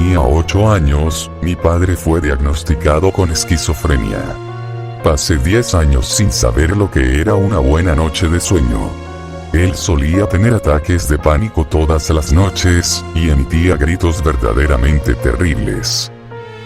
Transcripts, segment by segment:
tenía 8 años, mi padre fue diagnosticado con esquizofrenia. Pasé 10 años sin saber lo que era una buena noche de sueño. Él solía tener ataques de pánico todas las noches, y emitía gritos verdaderamente terribles.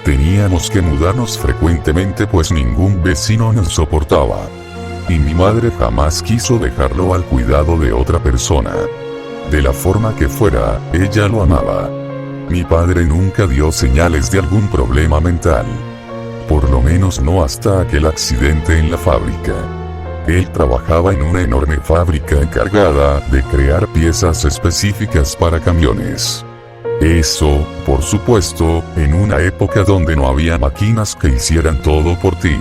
Teníamos que mudarnos frecuentemente pues ningún vecino nos soportaba. Y mi madre jamás quiso dejarlo al cuidado de otra persona. De la forma que fuera, ella lo amaba. Mi padre nunca dio señales de algún problema mental. Por lo menos no hasta aquel accidente en la fábrica. Él trabajaba en una enorme fábrica encargada de crear piezas específicas para camiones. Eso, por supuesto, en una época donde no había máquinas que hicieran todo por ti.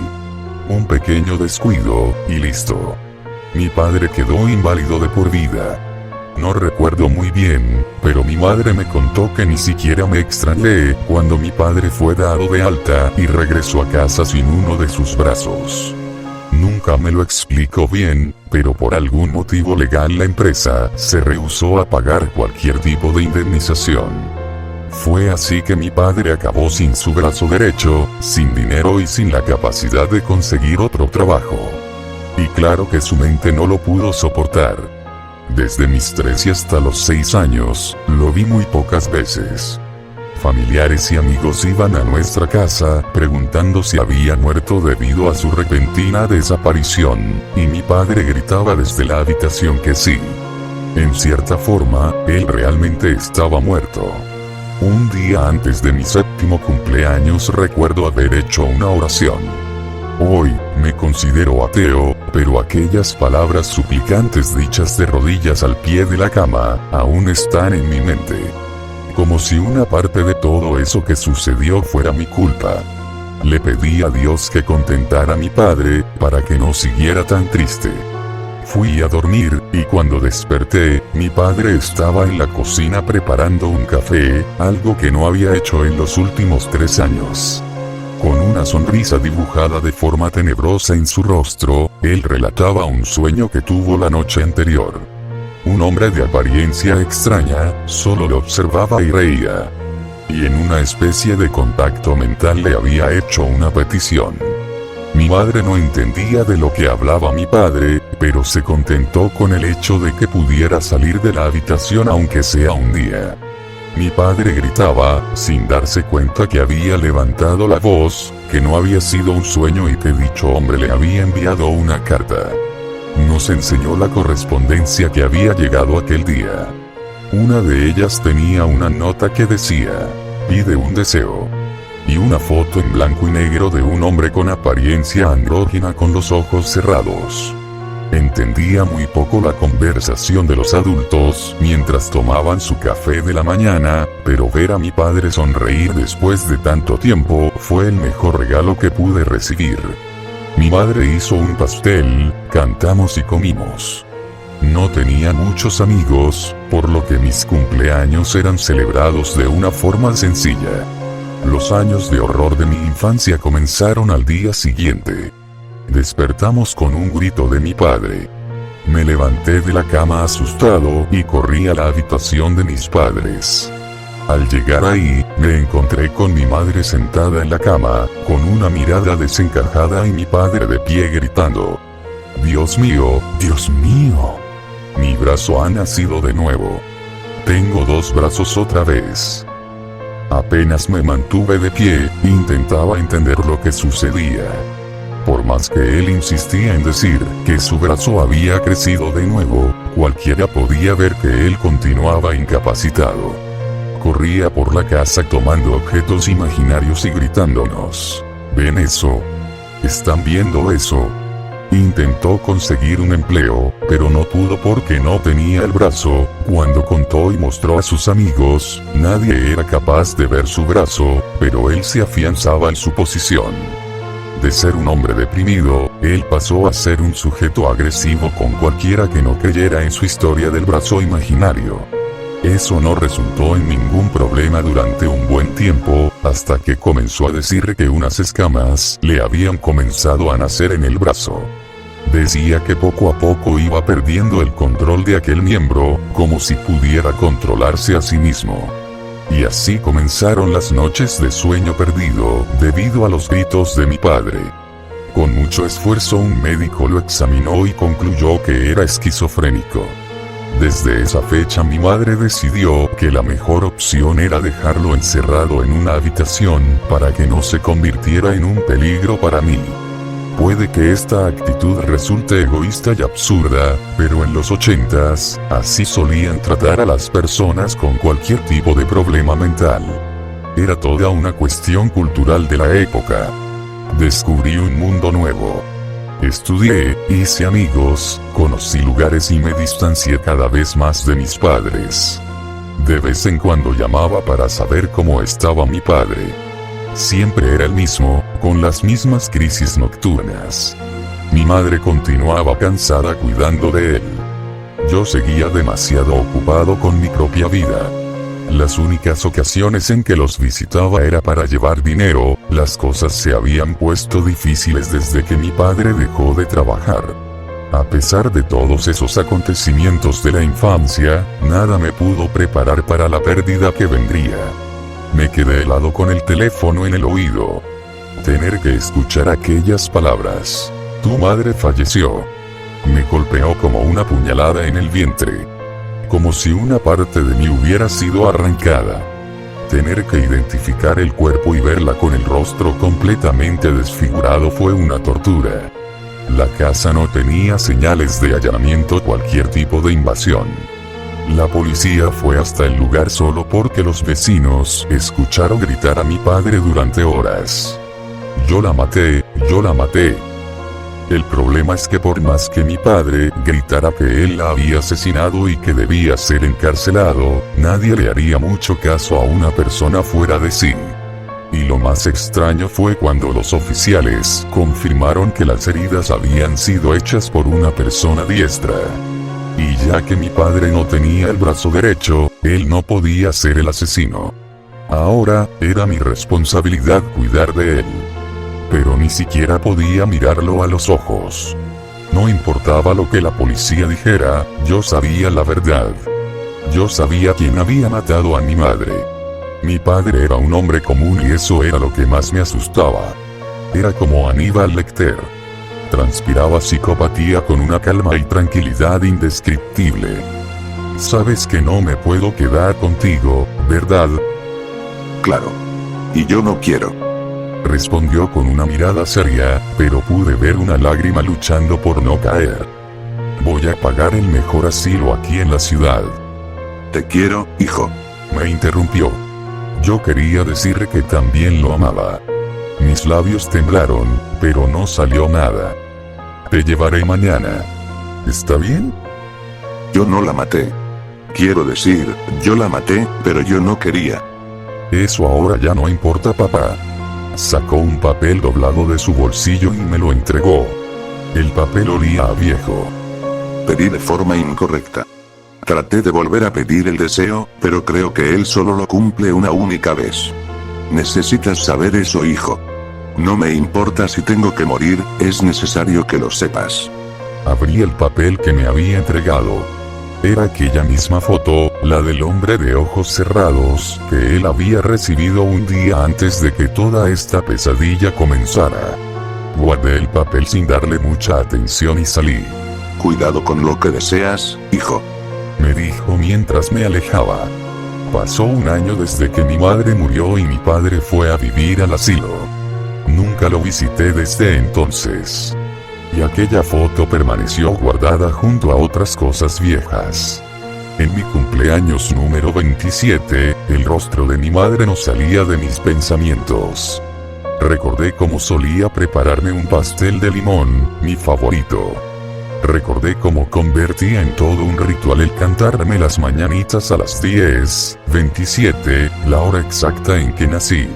Un pequeño descuido, y listo. Mi padre quedó inválido de por vida. No recuerdo muy bien, pero mi madre me contó que ni siquiera me extrañé cuando mi padre fue dado de alta y regresó a casa sin uno de sus brazos. Nunca me lo explicó bien, pero por algún motivo legal la empresa se rehusó a pagar cualquier tipo de indemnización. Fue así que mi padre acabó sin su brazo derecho, sin dinero y sin la capacidad de conseguir otro trabajo. Y claro que su mente no lo pudo soportar. Desde mis 3 y hasta los 6 años, lo vi muy pocas veces. Familiares y amigos iban a nuestra casa preguntando si había muerto debido a su repentina desaparición, y mi padre gritaba desde la habitación que sí. En cierta forma, él realmente estaba muerto. Un día antes de mi 7º cumpleaños recuerdo haber hecho una oración. Hoy, me considero ateo, pero aquellas palabras suplicantes dichas de rodillas al pie de la cama, aún están en mi mente. Como si una parte de todo eso que sucedió fuera mi culpa. Le pedí a Dios que contentara a mi padre, para que no siguiera tan triste. Fui a dormir, y cuando desperté, mi padre estaba en la cocina preparando un café, algo que no había hecho en los últimos 3 años. Con una sonrisa dibujada de forma tenebrosa en su rostro, él relataba un sueño que tuvo la noche anterior. Un hombre de apariencia extraña, solo lo observaba y reía. Y en una especie de contacto mental le había hecho una petición. Mi madre no entendía de lo que hablaba mi padre, pero se contentó con el hecho de que pudiera salir de la habitación aunque sea un día. Mi padre gritaba, sin darse cuenta que había levantado la voz, que no había sido un sueño y que dicho hombre le había enviado una carta. Nos enseñó la correspondencia que había llegado aquel día. Una de ellas tenía una nota que decía, pide un deseo. Y una foto en blanco y negro de un hombre con apariencia andrógina con los ojos cerrados. Entendía muy poco la conversación de los adultos mientras tomaban su café de la mañana, pero ver a mi padre sonreír después de tanto tiempo fue el mejor regalo que pude recibir. Mi madre hizo un pastel, cantamos y comimos. No tenía muchos amigos, por lo que mis cumpleaños eran celebrados de una forma sencilla. Los años de horror de mi infancia comenzaron al día siguiente. Despertamos con un grito de mi padre. Me levanté de la cama asustado y corrí a la habitación de mis padres. Al llegar ahí, me encontré con mi madre sentada en la cama, con una mirada desencajada y mi padre de pie gritando. Dios mío, Dios mío. Mi brazo ha nacido de nuevo. Tengo 2 brazos otra vez. Apenas me mantuve de pie, intentaba entender lo que sucedía. Por más que él insistía en decir que su brazo había crecido de nuevo, cualquiera podía ver que él continuaba incapacitado. Corría por la casa tomando objetos imaginarios y gritándonos, ¿ven eso? ¿Están viendo eso? Intentó conseguir un empleo, pero no pudo porque no tenía el brazo. Cuando contó y mostró a sus amigos, nadie era capaz de ver su brazo, pero él se afianzaba en su posición. De ser un hombre deprimido, él pasó a ser un sujeto agresivo con cualquiera que no creyera en su historia del brazo imaginario. Eso no resultó en ningún problema durante un buen tiempo, hasta que comenzó a decir que unas escamas le habían comenzado a nacer en el brazo. Decía que poco a poco iba perdiendo el control de aquel miembro, como si pudiera controlarse a sí mismo. Y así comenzaron las noches de sueño perdido, debido a los gritos de mi padre. Con mucho esfuerzo un médico lo examinó y concluyó que era esquizofrénico. Desde esa fecha mi madre decidió que la mejor opción era dejarlo encerrado en una habitación para que no se convirtiera en un peligro para mí. Puede que esta actitud resulte egoísta y absurda, pero en los 80s, así solían tratar a las personas con cualquier tipo de problema mental. Era toda una cuestión cultural de la época. Descubrí un mundo nuevo. Estudié, hice amigos, conocí lugares y me distancié cada vez más de mis padres. De vez en cuando llamaba para saber cómo estaba mi padre. Siempre era el mismo, con las mismas crisis nocturnas. Mi madre continuaba cansada cuidando de él. Yo seguía demasiado ocupado con mi propia vida. Las únicas ocasiones en que los visitaba era para llevar dinero. Las cosas se habían puesto difíciles desde que mi padre dejó de trabajar. A pesar de todos esos acontecimientos de la infancia, nada me pudo preparar para la pérdida que vendría. Me quedé helado con el teléfono en el oído. Tener que escuchar aquellas palabras: "Tu madre falleció", me golpeó como una puñalada en el vientre. Como si una parte de mí hubiera sido arrancada. Tener que identificar el cuerpo y verla con el rostro completamente desfigurado fue una tortura. La casa no tenía señales de allanamiento o cualquier tipo de invasión. La policía fue hasta el lugar solo porque los vecinos escucharon gritar a mi padre durante horas: "Yo la maté, yo la maté". El problema es que por más que mi padre gritara que él la había asesinado y que debía ser encarcelado, nadie le haría mucho caso a una persona fuera de sí. Y lo más extraño fue cuando los oficiales confirmaron que las heridas habían sido hechas por una persona diestra. Y ya que mi padre no tenía el brazo derecho, él no podía ser el asesino. Ahora, era mi responsabilidad cuidar de él. Pero ni siquiera podía mirarlo a los ojos. No importaba lo que la policía dijera, yo sabía la verdad. Yo sabía quién había matado a mi madre. Mi padre era un hombre común y eso era lo que más me asustaba. Era como Aníbal Lecter. Transpiraba psicopatía con una calma y tranquilidad indescriptible. Sabes que no me puedo quedar contigo, ¿verdad? Claro. Y yo no quiero. Respondió con una mirada seria, pero pude ver una lágrima luchando por no caer. Voy a pagar el mejor asilo aquí en la ciudad. Te quiero, hijo. Me interrumpió. Yo quería decirle que también lo amaba. Mis labios temblaron, pero no salió nada. Te llevaré mañana. ¿Está bien? Yo no la maté. Quiero decir, yo la maté, pero yo no quería. Eso ahora ya no importa, papá. Sacó un papel doblado de su bolsillo y me lo entregó. El papel olía a viejo. Pedí de forma incorrecta. Traté de volver a pedir el deseo, pero creo que él solo lo cumple una única vez. Necesitas saber eso, hijo. No me importa si tengo que morir, es necesario que lo sepas. Abrí el papel que me había entregado. Era aquella misma foto, la del hombre de ojos cerrados, que él había recibido un día antes de que toda esta pesadilla comenzara. Guardé el papel sin darle mucha atención y salí. Cuidado con lo que deseas, hijo. Me dijo mientras me alejaba. Pasó un año desde que mi madre murió y mi padre fue a vivir al asilo. Nunca lo visité desde entonces. Y aquella foto permaneció guardada junto a otras cosas viejas. En mi cumpleaños número 27, el rostro de mi madre no salía de mis pensamientos. Recordé cómo solía prepararme un pastel de limón, mi favorito. Recordé cómo convertía en todo un ritual el cantarme las mañanitas a las 10:27, la hora exacta en que nací.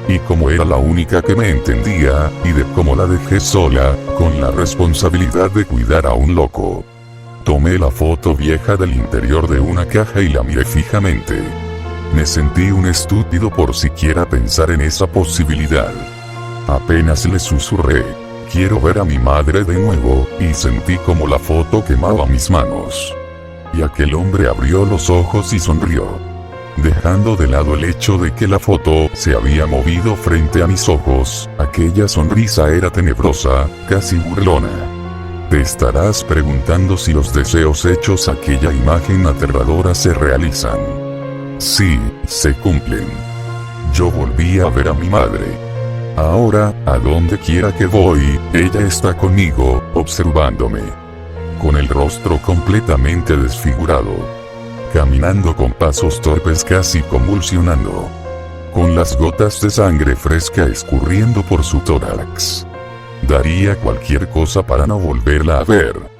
Y como era la única que me entendía, y de cómo la dejé sola, con la responsabilidad de cuidar a un loco. Tomé la foto vieja del interior de una caja y la miré fijamente. Me sentí un estúpido por siquiera pensar en esa posibilidad. Apenas le susurré: quiero ver a mi madre de nuevo, y sentí como la foto quemaba mis manos. Y aquel hombre abrió los ojos y sonrió. Dejando de lado el hecho de que la foto se había movido frente a mis ojos, aquella sonrisa era tenebrosa, casi burlona. Te estarás preguntando si los deseos hechos a aquella imagen aterradora se realizan. Sí, se cumplen. Yo volví a ver a mi madre. Ahora, a donde quiera que voy, ella está conmigo, observándome. Con el rostro completamente desfigurado. Caminando con pasos torpes, casi convulsionando. Con las gotas de sangre fresca escurriendo por su tórax. Daría cualquier cosa para no volverla a ver.